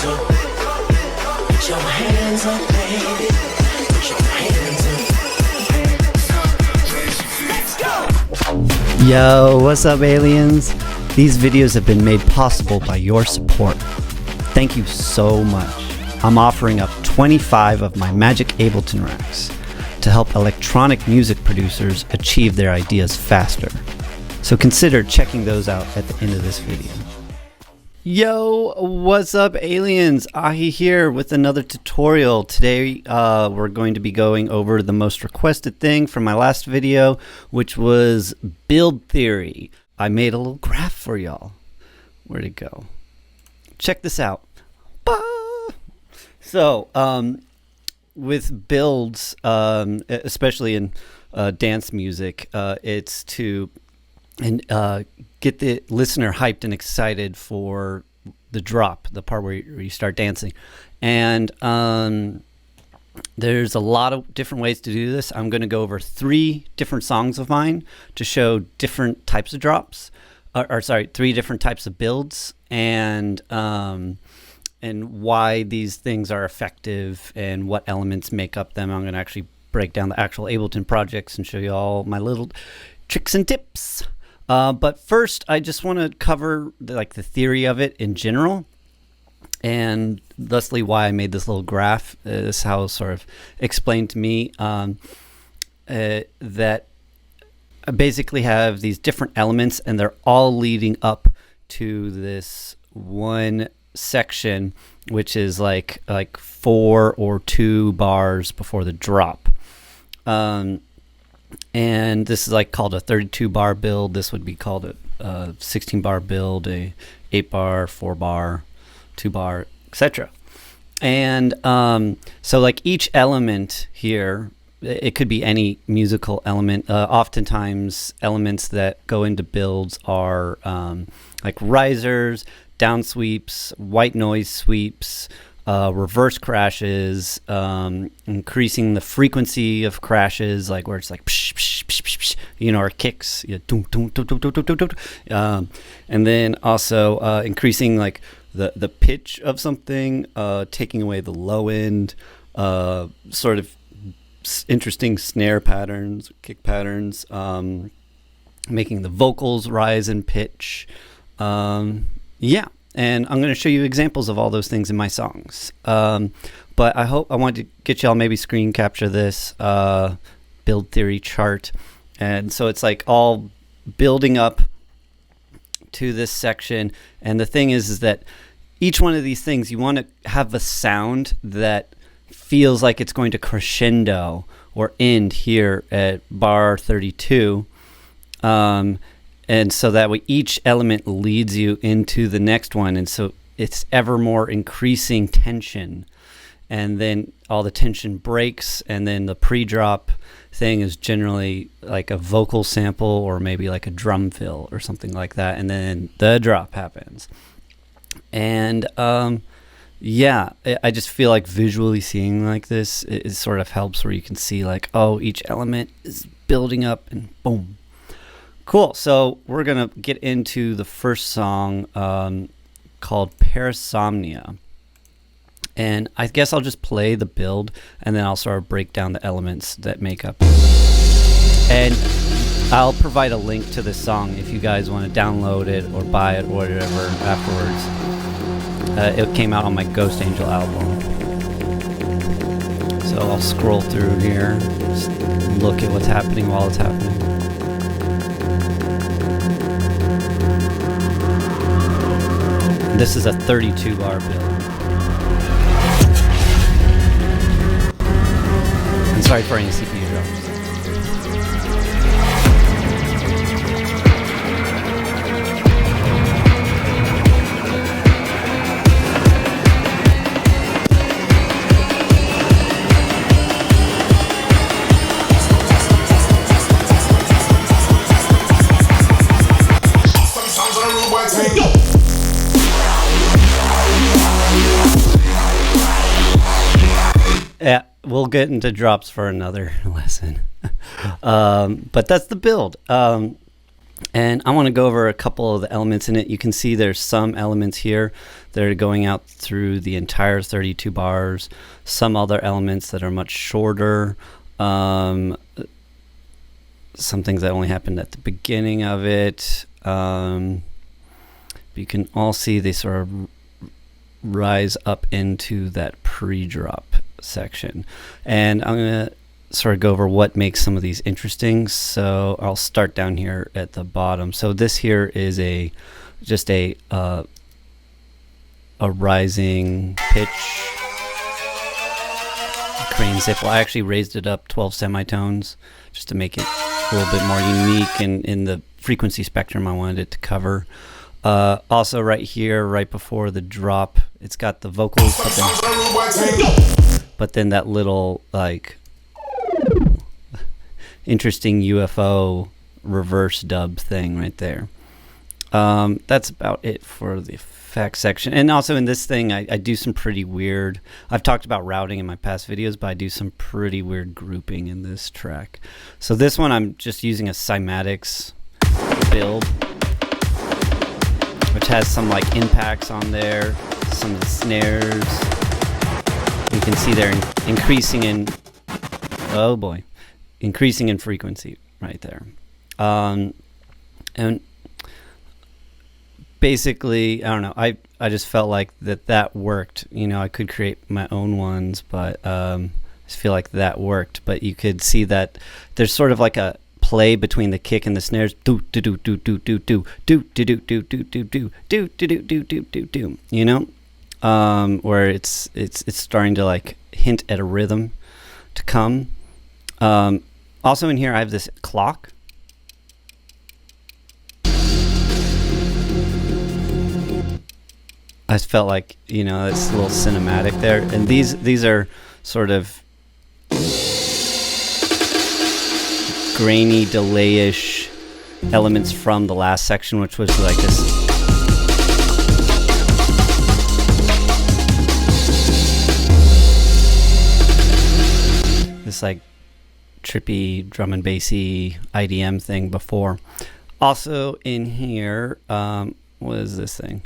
up. Put your hands up, baby. Put your hands up. Let's go. Yo, what's up, aliens? These videos have been made possible by your support. Thank you so much. I'm offering up 25 of my Magic Ableton racks to help electronic music producers achieve their ideas faster. So consider checking those out at the end of this video. Yo, what's up, aliens? AHEE here with another tutorial. Today we're going to be going over the most requested thing from my last video, which was build theory. I made a little graph for y'all. Where'd it go? Check this out. So, with builds, especially in dance music, it's to get the listener hyped and excited for the drop, the part where you start dancing. And there's a lot of different ways to do this. I'm going to go over 3 different songs of mine to show different types of drops, or 3 different types of builds, and why these things are effective and what elements make up them. I'm going to actually break down the actual Ableton projects and show you all my little tricks and tips. But first, I just want to cover the theory of it in general, and thusly why I made this little graph. This is how it was sort of explained to me, that I basically have these different elements, and they're all leading up to this one section, which is like 4 or 2 bars before the drop. And this is called a 32 bar build. This would be called a 16 bar build, a 8 bar, 4 bar, 2 bar, etc. And so each element here, it could be any musical element. Oftentimes elements that go into builds are like risers, down sweeps, white noise sweeps, reverse crashes, increasing the frequency of crashes, where it's psh, psh, psh, psh, psh, or kicks, doom, doom, doom, doom, doom, doom, doom, doom. And then also increasing the pitch of something, taking away the low end, sort of interesting snare patterns, kick patterns, making the vocals rise in pitch. Yeah, and I'm going to show you examples of all those things in my songs. But I want to get y'all maybe screen capture this build theory chart. And so it's all building up to this section. And the thing is that each one of these things, you want to have a sound that feels like it's going to crescendo or end here at bar 32. And so that way each element leads you into the next one. And so it's ever more increasing tension. And then all the tension breaks. And then the pre-drop thing is generally like a vocal sample or maybe like a drum fill or something like that. And then the drop happens. And yeah, I just feel like visually seeing this, it sort of helps where you can see each element is building up and boom. Cool. So we're going to get into the first song called Parasomnia. And I guess I'll just play the build and then I'll sort of break down the elements that make up it. And I'll provide a link to this song if you guys want to download it or buy it or whatever afterwards. It came out on my Ghost Angel album. So I'll scroll through here, just look at what's happening while it's happening. This is a 32 bar build. I'm sorry for any CPU drops. Yeah, we'll get into drops for another lesson. But that's the build. And I want to go over a couple of the elements in it. You can see there's some elements here that are going out through the entire 32 bars. Some other elements that are much shorter. Some things that only happened at the beginning of it. You can all see they sort of rise up into that pre-drop section. And I'm going to sort of go over what makes some of these interesting. So I'll start down here at the bottom. So this here is just a rising pitch crane zip. Well, I actually raised it up 12 semitones just to make it a little bit more unique, and in the frequency spectrum I wanted it to cover. Also right here, right before the drop, it's got the vocals, but then that little like interesting UFO reverse dub thing right there. That's about it for the effects section. And also in this thing, I do some pretty weird, I've talked about routing in my past videos, but I do some pretty weird grouping in this track. So this one, I'm just using a cymatics build, which has some like impacts on there, some of the snares. You can see they're increasing in, oh boy, increasing in frequency right there. And basically, I don't know, I just felt like that worked. You know, I could create my own ones, but I just feel like that worked. But you could see that there's sort of like a play between the kick and the snares. Do do do do do do do do do do do do do do do do do do do do. You know, where it's starting to like hint at a rhythm to come. Also in here, I have this clock. I felt like, you know, it's a little cinematic there. And these are sort of grainy, delay-ish elements from the last section, which was like this like trippy drum and bassy EDM thing before. Also in here, what is this thing?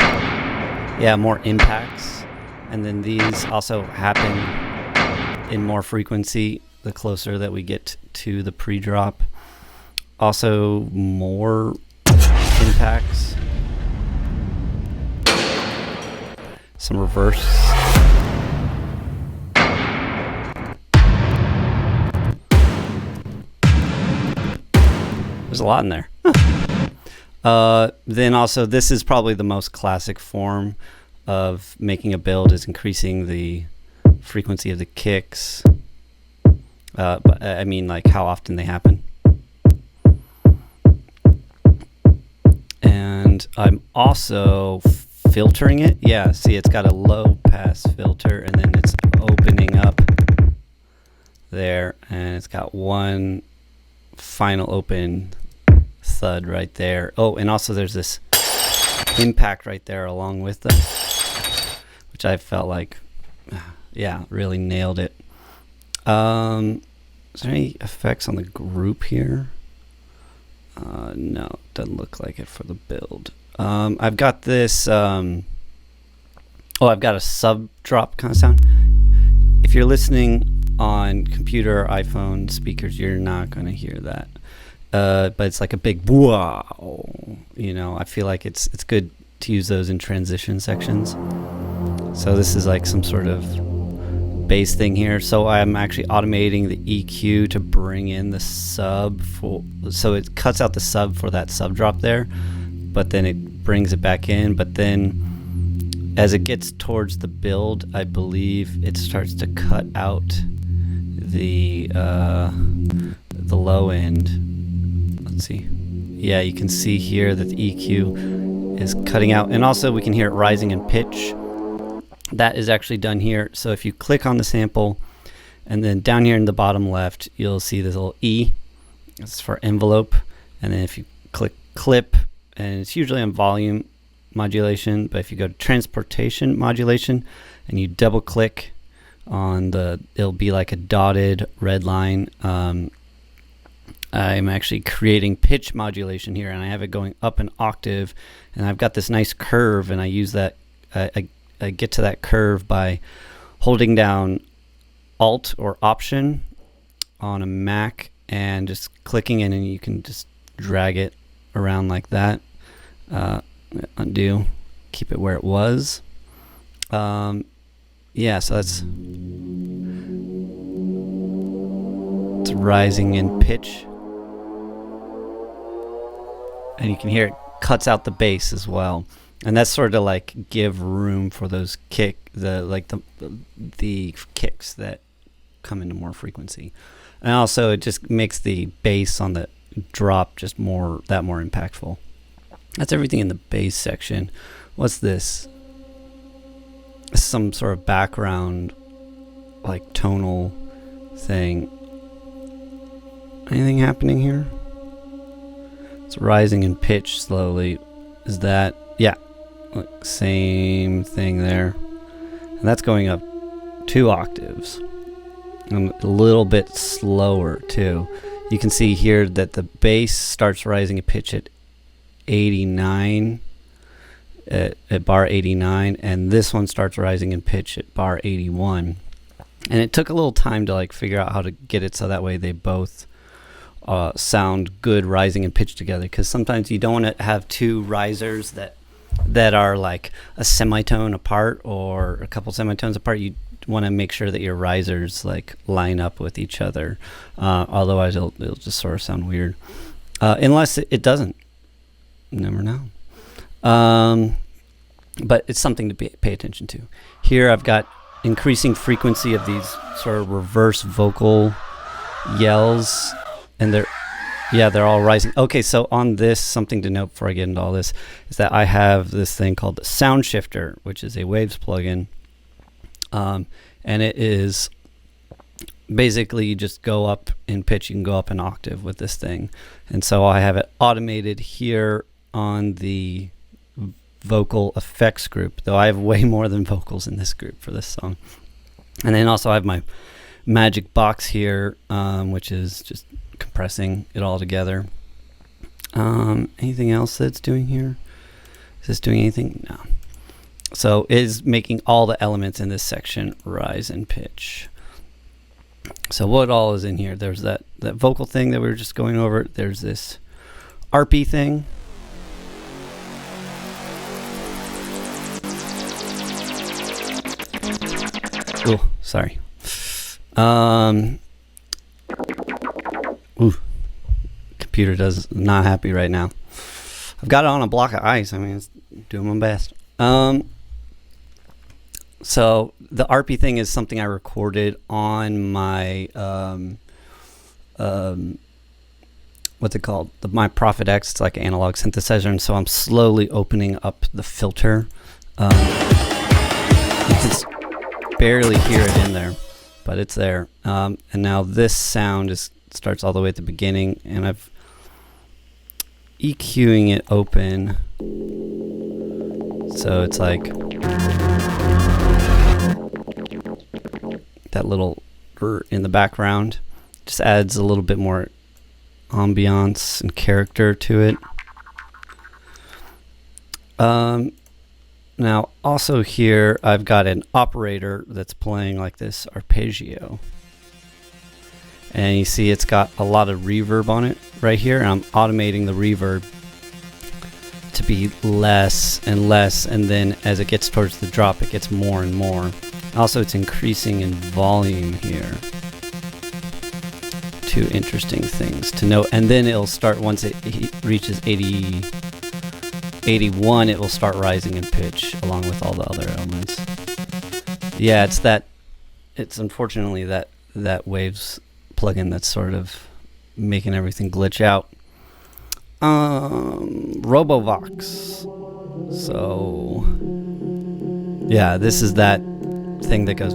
Yeah, more impacts, and then these also happen in more frequency the closer that we get to the pre-drop. Also more impacts, some reverse. There's a lot in there. Then also, this is probably the most classic form of making a build, is increasing the frequency of the kicks. But I mean, like how often they happen. And I'm also filtering it. Yeah, see, it's got a low pass filter, and then it's opening up there, and it's got one final open thud right there. Oh, and also there's this impact right there along with them, which I felt like, yeah, really nailed it. Is there any effects on the group here? No, doesn't look like it for the build. I've got this, I've got a sub drop kind of sound. If you're listening on computer or iPhone speakers, you're not going to hear that. But it's like a big wow, you know. I feel like it's good to use those in transition sections. So this is like some sort of bass thing here. So I'm actually automating the EQ to bring in the sub so it cuts out the sub for that sub drop there, but then it brings it back in. But then as it gets towards the build, I believe it starts to cut out the low end. Let's see. Yeah, you can see here that the EQ is cutting out, and also we can hear it rising in pitch. That is actually done here. So if you click on the sample, and then down here in the bottom left, you'll see this little E. It's for envelope. And then if you click clip, and it's usually on volume modulation, but if you go to transportation modulation and you double click on it'll be like a dotted red line. I'm actually creating pitch modulation here, and I have it going up an octave, and I've got this nice curve, and I use that. I get to that curve by holding down Alt or Option on a Mac and just clicking in, and you can just drag it around like that. Undo, keep it where it was. Yeah, so it's rising in pitch, and you can hear it cuts out the bass as well, and that's sort of like give room for those the kicks that come into more frequency, and also it just makes the bass on the drop just more impactful. That's everything in the bass section. What's this? Some sort of background, like tonal thing. Anything happening here? It's rising in pitch slowly. Is that? Yeah. Look, same thing there. And that's going up 2 octaves. And a little bit slower too. You can see here that the bass starts rising in pitch at 89. At bar 89, and this one starts rising in pitch at bar 81. And it took a little time to like figure out how to get it so that way they both sound good rising in pitch together, because sometimes you don't want to have 2 risers that are like a semitone apart or a couple semitones apart. You want to make sure that your risers like line up with each other, otherwise it'll just sort of sound weird, unless it doesn't. You never know. But it's something to pay attention to. Here I've got increasing frequency of these sort of reverse vocal yells, and they're all rising. Okay, so on this, something to note before I get into all this is that I have this thing called the Sound Shifter, which is a Waves plugin, and it is basically you just go up in pitch. You can go up an octave with this thing, and so I have it automated here on the vocal effects group, though I have way more than vocals in this group for this song. And then also I have my magic box here, which is just compressing it all together. Anything else that's doing here? Is this doing anything? No. So it is making all the elements in this section rise in pitch. So what all is in here? There's that vocal thing that we were just going over. There's this ARPy thing. Oh, sorry. Computer does not happy right now. I've got it on a block of ice. I mean, it's doing my best. So the ARPy thing is something I recorded on my what's it called? My Prophet X. It's like an analog synthesizer, and so I'm slowly opening up the filter. You can barely hear it in there, but it's there. And now this sound starts all the way at the beginning, and I've EQing it open, so it's like that little in the background just adds a little bit more ambiance and character to it. Now also here I've got an operator that's playing like this arpeggio, and you see it's got a lot of reverb on it right here, and I'm automating the reverb to be less and less, and then as it gets towards the drop it gets more and more. Also it's increasing in volume here. 2 interesting things to note. And then it'll start, once it reaches 81, it will start rising in pitch along with all the other elements. Yeah, it's unfortunately that Waves plugin that's sort of making everything glitch out. Robovox. So yeah, this is that thing that goes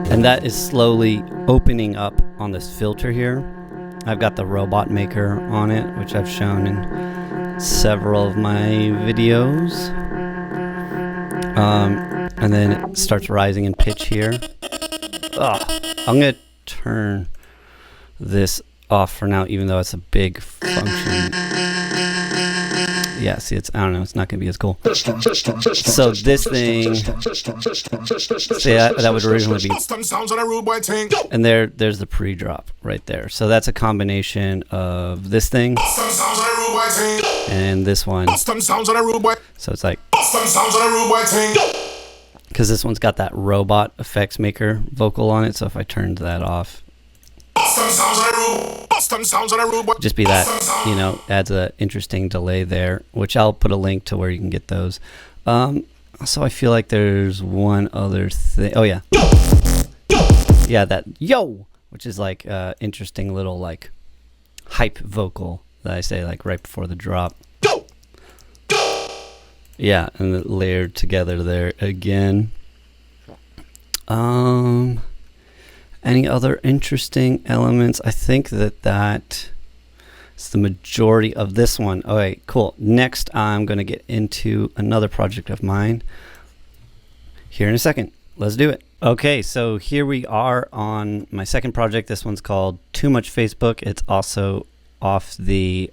and that is slowly opening up on this filter here. I've got the robot maker on it, which I've shown in several of my videos. And then it starts rising in pitch here. I'm going to turn this off for now, even though it's a big function. Yeah, see, it's, I don't know, it's not going to be as cool. So this thing, see, that would originally be, and there's the pre-drop right there. So that's a combination of this thing and this one. So it's like, because this one's got that robot effects maker vocal on it. So if I turned that off, just be that, you know, adds an interesting delay there, which I'll put a link to where you can get those. So I feel like there's one other thing. Oh yeah, yeah, that yo, which is like interesting little like hype vocal that I say like right before the drop. Yeah, and it layered together there again. Any other interesting elements? I think that is the majority of this one. All right, cool. Next, I'm going to get into another project of mine here in a second. Let's do it. Okay, so here we are on my second project. This one's called Too Much Facebook. It's also off the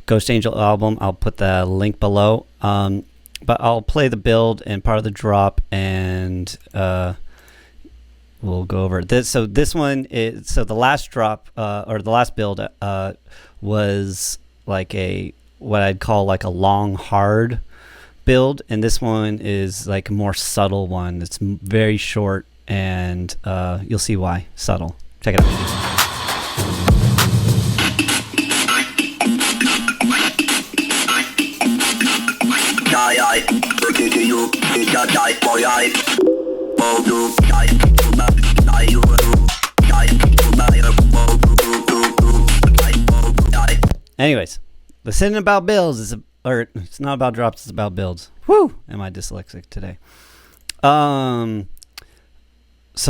Ghost Angel album. I'll put the link below. But I'll play the build and part of the drop, and we'll go over this. So this one is, so the last drop or the last build was like a, what I'd call like a long hard build, and this one is like a more subtle one. It's very short, and you'll see why subtle. Check it out. Anyways, listening about builds is or it's not about drops, it's about builds. Woo! Am I dyslexic today? So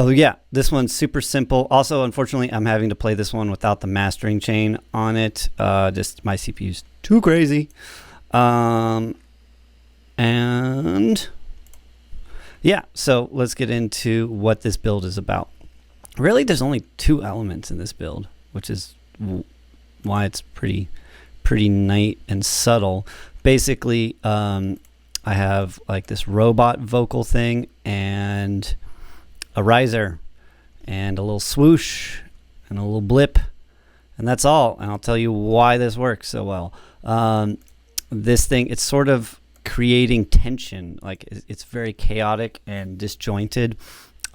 yeah, this one's super simple. Also, unfortunately, I'm having to play this one without the mastering chain on it. Just my CPU's too crazy. And yeah, so let's get into what this build is about. Really, there's only two elements in this build, which is why it's pretty nice and subtle. Basically, I have like this robot vocal thing and a riser and a little swoosh and a little blip, and that's all. And I'll tell you why this works so well. This thing, it's sort of creating tension. Like it's very chaotic and disjointed,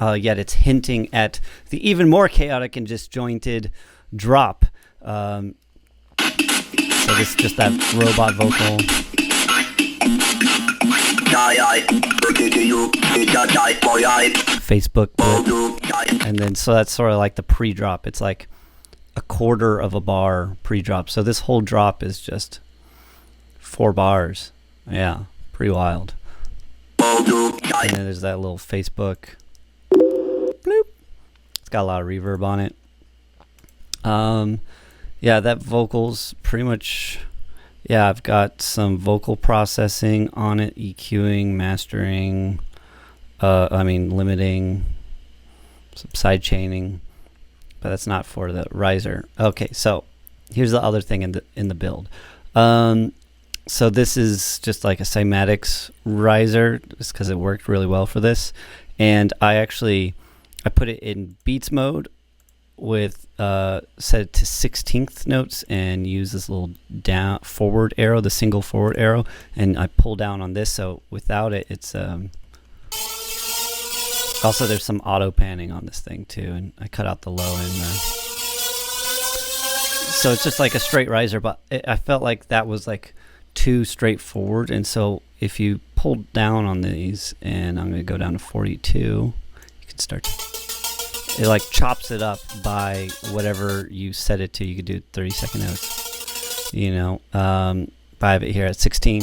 yet it's hinting at the even more chaotic and disjointed drop. So this is just that robot vocal. Facebook blip. And then so that's sort of like the pre-drop. It's like a quarter of a bar pre-drop. So this whole drop is just 4 bars. Yeah, pretty wild. And then there's that little Facebook bloop. It's got a lot of reverb on it. Yeah, that vocal's pretty much, yeah, I've got some vocal processing on it, EQing, mastering, limiting, some side chaining, but that's not for the riser. Okay, so here's the other thing in the build. So this is just like a cymatics riser, just because it worked really well for this. And I put it in beats mode with set it to 16th notes and use this little down forward arrow, the single forward arrow, and I pull down on this. So without it, it's also there's some auto panning on this thing too, and I cut out the low end there. So it's just like a straight riser, but I felt like that was like too straightforward, and so if you pull down on these, and I'm going to go down to 42, you can start to, it like chops it up by whatever you set it to. You could do 30-second notes, you know. But I have it here at 16,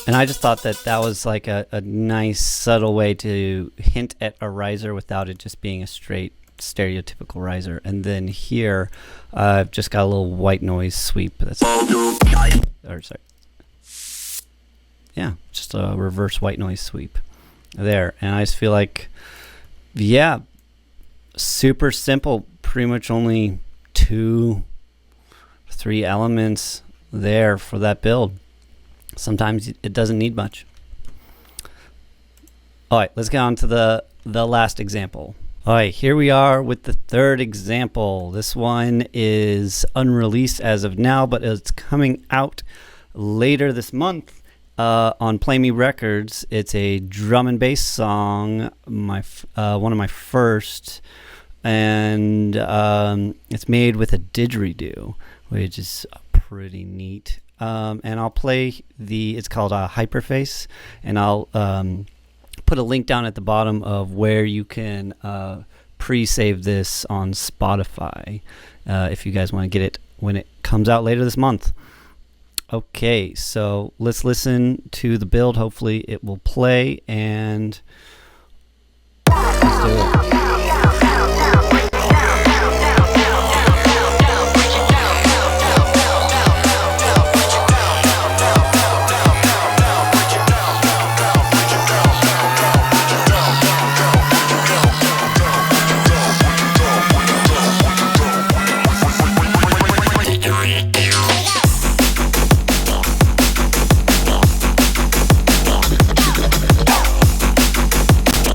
and I just thought that was like a nice subtle way to hint at a riser without it just being a straight stereotypical riser. And then here I've just got a little white noise sweep. That's, or sorry, yeah, just a reverse white noise sweep there. And I just feel like, yeah, super simple, pretty much only 2-3 elements there for that build. Sometimes it doesn't need much. All right, let's get on to the last example. All right, here we are with the third example. This one is unreleased as of now, but it's coming out later this month on Play Me Records. It's a drum and bass song, one of my first, and it's made with a didgeridoo, which is pretty neat. And I'll play it's called Hyperface, and I'll put a link down at the bottom of where you can pre-save this on Spotify if you guys want to get it when it comes out later this month. Okay, so let's listen to the build. Hopefully it will play, and let's do it.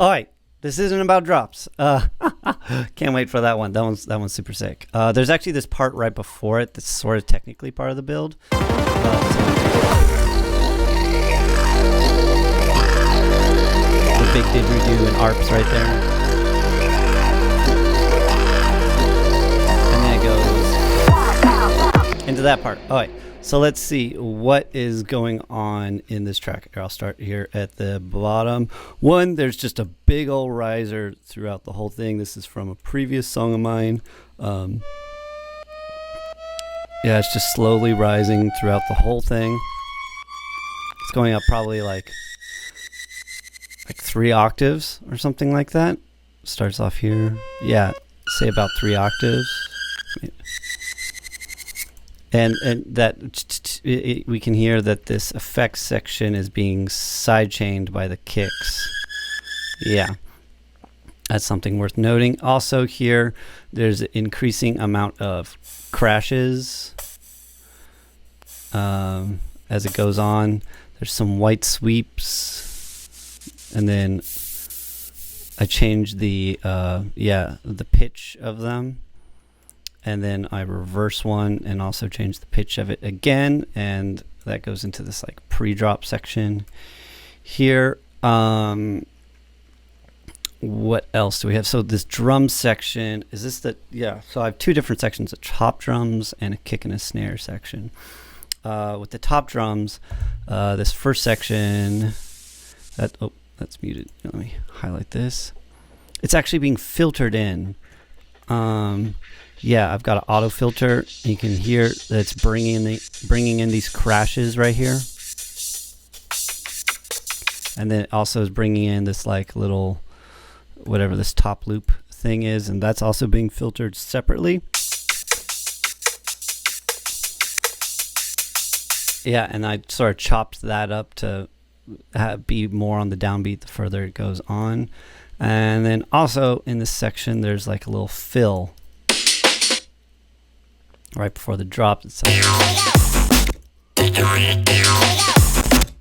All right, this isn't about drops. Can't wait for that one. That one's super sick. There's actually this part right before it that's sort of technically part of the build. The big didgeridoo and arps right there. And then it goes into that part. All right. So let's see what is going on in this track. Here, I'll start here at the bottom. One, there's just a big old riser throughout the whole thing. This is from a previous song of mine. Yeah, it's just slowly rising throughout the whole thing. It's going up probably like 3 octaves or something like that. Starts off here. Yeah, say about 3 octaves. And that we can hear that this effects section is being sidechained by the kicks. Yeah, that's something worth noting. Also here, there's an increasing amount of crashes as it goes on. There's some white sweeps, and then I changed the pitch of them. And then I reverse one and also change the pitch of it again, and that goes into this like pre-drop section here. What else do we have? So this drum section, is this so I have 2 different sections, a top drums and a kick and a snare section. With the top drums, this first section, that's muted. Let me highlight this. It's actually being filtered in. Yeah, I've got an auto filter. You can hear that it's bringing in these crashes right here, and then it also is bringing in this like little whatever this top loop thing is, and that's also being filtered separately. Yeah, and I sort of chopped that up to be more on the downbeat the further it goes on, and then also in this section there's like a little fill. Right before the drop, it's like,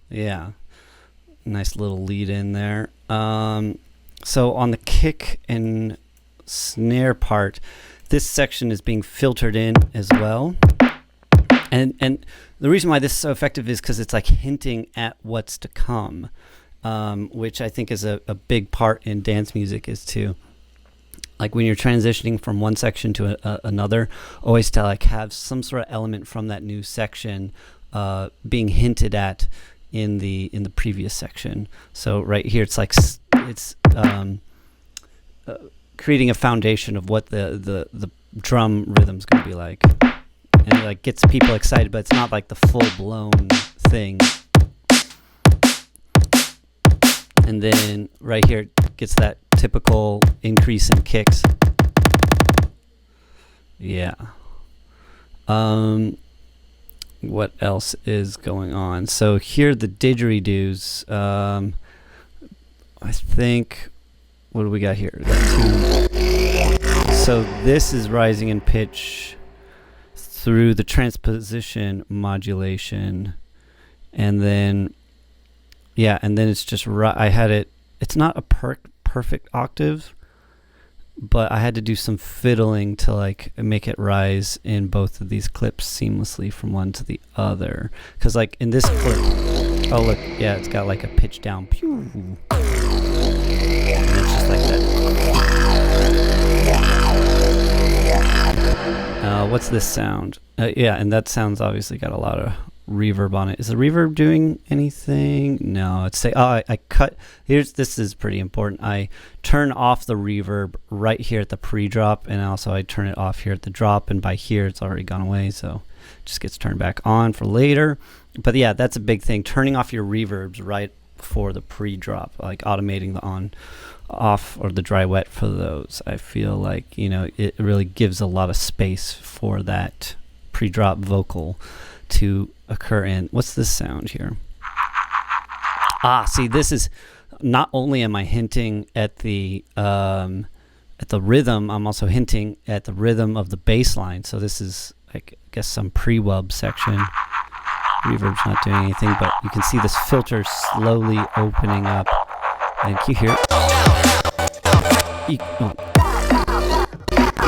yeah, nice little lead in there. So on the kick and snare part, this section is being filtered in as well. And the reason why this is so effective is because it's like hinting at what's to come, which I think is a big part in dance music, is to, like when you're transitioning from one section to another, always to like have some sort of element from that new section being hinted at in the previous section. So right here, it's like it's creating a foundation of what the drum rhythm's gonna be like, and it like gets people excited, but it's not like the full blown thing. And then right here it gets that typical increase in kicks. Yeah. what else is going on. So here the didgeridoos. I think, what do we got here? So this is rising in pitch through the transposition modulation, and then and then it's just I had it. It's not a perfect octave, but I had to do some fiddling to like make it rise in both of these clips seamlessly from one to the other. Because like in this clip, oh look, yeah, it's got like a pitch down, pew, and it's just like that. What's this sound? Yeah, and that sound's obviously got a lot of reverb on it. Is the reverb doing anything? No, it's I cut. This is pretty important. I turn off the reverb right here at the pre-drop, and also I turn it off here at the drop, and by here it's already gone away, so it just gets turned back on for later. But yeah, that's a big thing, turning off your reverbs right before the pre-drop, like automating the on off or the dry wet for those. I feel like, you know, it really gives a lot of space for that pre-drop vocal to occur in. What's this sound here? See, this is, not only am I hinting at the rhythm, I'm also hinting at the rhythm of the bass line. So this is, I guess, some pre-wub section. Reverb's not doing anything, but you can see this filter slowly opening up. And can you hear it?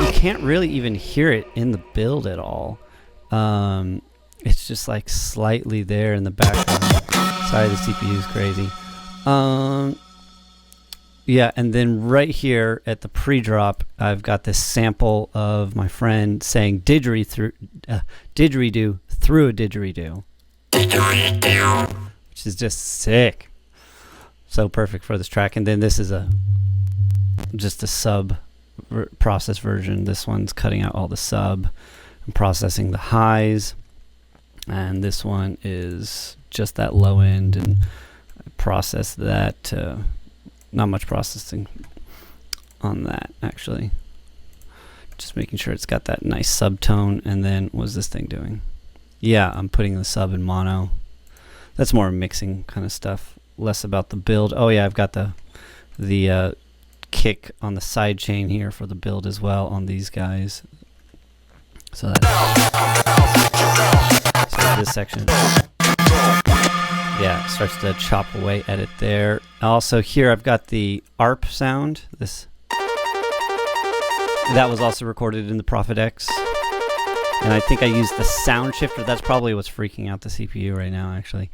You can't really even hear it in the build at all. It's just like slightly there in the background. Sorry, the CPU is crazy. Yeah, and then right here at the pre-drop, I've got this sample of my friend saying didgeridoo through a didgeridoo, which is just sick. So perfect for this track. And then this is just a sub process version. This one's cutting out all the sub and processing the highs, and this one is just that low end, and I process that. Not much processing on that, actually. Just making sure it's got that nice subtone. And then what's this thing doing? Yeah, I'm putting the sub in mono. That's more mixing kind of stuff, less about the build. Oh yeah, I've got the kick on the side chain here for the build as well on these guys. So that's this section. Yeah, it starts to chop away at it there. Also here I've got the ARP sound. That was also recorded in the Prophet X. And I think I used the sound shifter. That's probably what's freaking out the CPU right now, actually.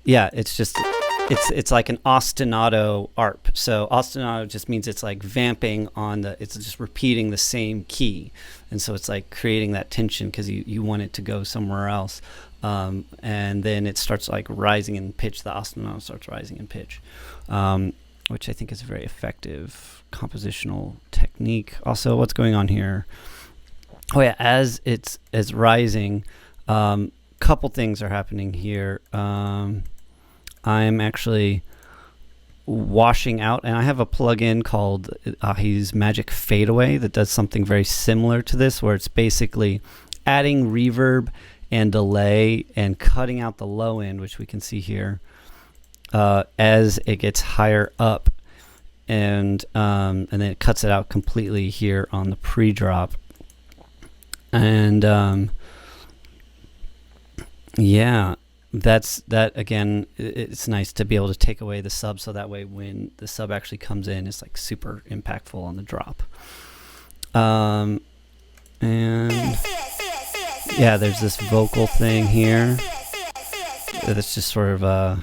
Yeah, it's just, it's like an ostinato ARP. So ostinato just means it's like vamping on it's just repeating the same key. And so it's like creating that tension because you want it to go somewhere else. And then it starts like rising in pitch. The ostinato starts rising in pitch, which I think is a very effective compositional technique. Also, what's going on here? Oh yeah, as it's rising, couple things are happening here. I'm actually washing out, and I have a plugin called AHEE's Magic Fadeaway that does something very similar to this, where it's basically adding reverb and delay and cutting out the low end, which we can see here, as it gets higher up, and then it cuts it out completely here on the pre-drop. And yeah, that again, it's nice to be able to take away the sub, so that way when the sub actually comes in, it's like super impactful on the drop. And yeah, there's this vocal thing here that's just sort of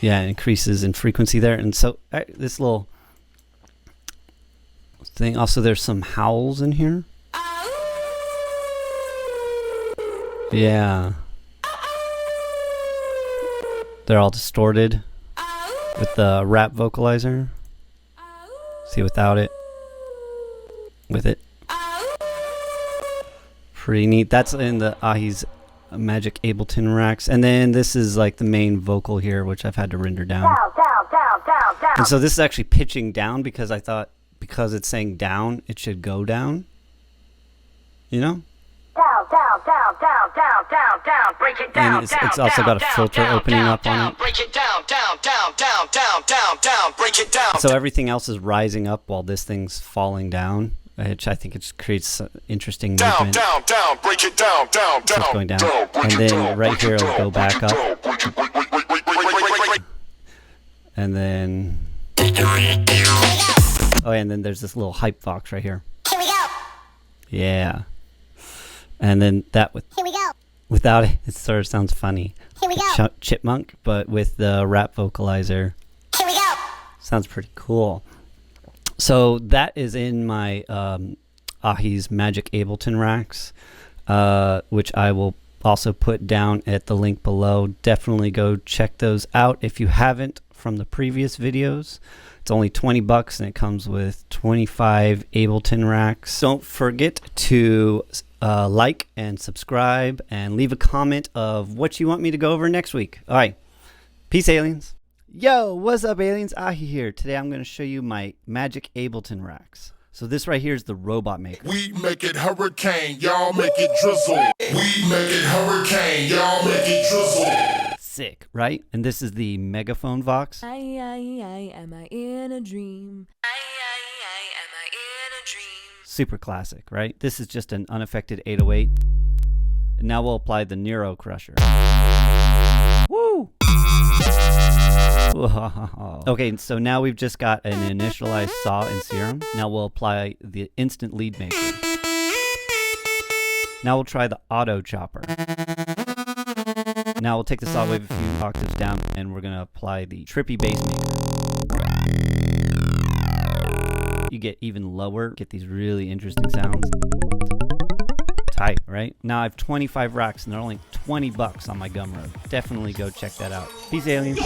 yeah, increases in frequency there. And so this little thing, also there's some howls in here. Yeah, they're all distorted with the rap vocalizer. See, without it, with it, pretty neat. That's in the AHEE's Magic Ableton racks. And then this is like the main vocal here, which I've had to render down. And so this is actually pitching down because I thought, because it's saying down, it should go down. you know? Down, down, down, down, down, down, down, break it down, And it's also got a filter opening up on it. Break it down, down, down, down, down, down, down, break it down. So everything else is rising up while this thing's falling down, which I think it just creates interesting movement. Down, down, break it down, down, So it's going down. And then right here it'll go back up. And then... Oh, and then there's this little hype box right here. Here we go. Yeah. And then that Here we go. without it, it sort of sounds funny. Here we go. Chipmunk, but with the rap vocalizer. Here we go. Sounds pretty cool. So that is in my AHEE's Magic Ableton racks, which I will also put down at the link below. Definitely go check those out if you haven't from the previous videos. It's only $20 and it comes with 25 Ableton racks. Don't forget to like and subscribe and leave a comment of what you want me to go over next week. All right. Peace, aliens. Yo, what's up, aliens? AHEE here. Today I'm going to show you my Magic Ableton racks. So this right here is the robot maker. We make it hurricane, y'all make it drizzle. We make it hurricane, y'all make it drizzle. Sick, right? And this is the Megaphone Vox. Am I in a dream? Am I in a dream? Super classic, right? This is just an unaffected 808. And now we'll apply the Neuro Crusher. Woo! Okay, so now we've just got an initialized saw and serum. Now we'll apply the instant lead maker. Now we'll try the auto chopper. Now we'll take the saw wave a few octaves down and we're gonna apply the trippy bass maker. You get even lower, get these really interesting sounds. Tight, right? Now I have 25 racks and they're only $20 on my Gumroad. Definitely go check that out. Peace, aliens.